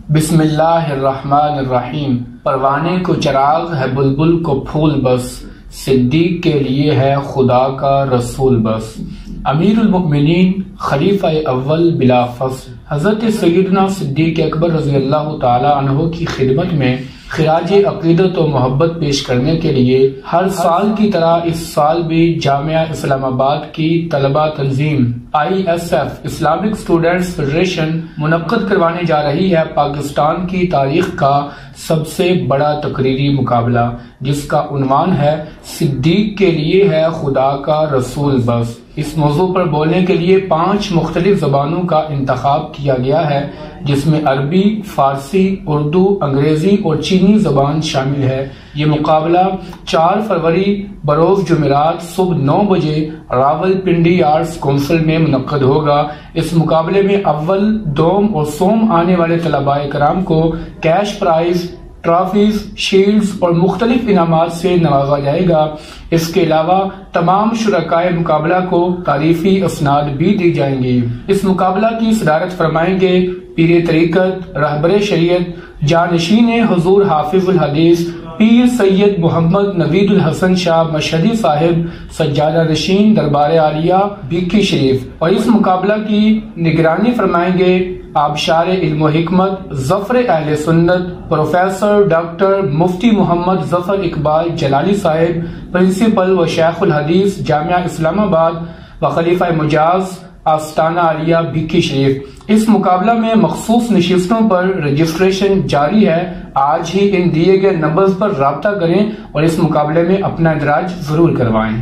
بسم اللہ الرحمن الرحیم۔ پروانے کو چراغ ہے بلبل کو پھول بس، صدیق کے لیے ہے خدا کا رسول بس۔ امیر المؤمنین خلیفہ اول بلا فصل حضرت سیدنا صدیق اکبر رضی اللہ تعالی عنہ کی خدمت میں خراج عقیدت و محبت پیش کرنے کے لیے ہر سال کی طرح اس سال بھی جامعہ اسلام آباد کی طلبہ تنظیم ISF اسلامک اسٹوڈنٹس فیڈریشن منعقد کروانے جا رہی ہے پاکستان کی تاریخ کا سب سے بڑا تقریری مقابلہ، جس کا عنوان ہے صدیق کے لیے ہے خدا کا رسول بس۔ اس موضوع پر بولنے کے لیے 5 مختلف زبانوں کا انتخاب کیا گیا ہے، جس میں عربی، فارسی، اردو، انگریزی اور چینی زبان شامل ہے۔ یہ مقابلہ 4 فروری بروز جمعرات صبح 9 بجے راولپنڈی آرٹس کونسل میں منعقد ہوگا۔ اس مقابلے میں اول، دوم اور سوم آنے والے طلباء کرام کو کیش پرائز، ٹرافیز، شیلڈز اور مختلف انعامات سے نوازا جائے گا۔ اس کے علاوہ تمام شرکائے مقابلہ کو تعریفی اسناد بھی دی جائیں گی۔ اس مقابلہ کی صدارت فرمائیں گے پیر طریقت، رہبر شریعت، جانشین حضور حافظ الحدیث پیر سید محمد نوید الحسن شاہ مشہدی صاحب، سجادہ نشین دربار عالیہ بھیکی شریف، اور اس مقابلہ کی نگرانی فرمائیں گے آبشار علم و حکمت، ظفر اہل سنت، پروفیسر ڈاکٹر مفتی محمد ظفر اقبال جلالی صاحب، پرنسپل و شیخ الحدیث جامعہ اسلام آباد و خلیفہ مجاز آستانہ عالیہ بھیکی شریف۔ اس مقابلہ میں مخصوص نشستوں پر رجسٹریشن جاری ہے۔ آج ہی ان دیے گئے نمبرز پر رابطہ کریں اور اس مقابلے میں اپنا اندراج ضرور کروائیں۔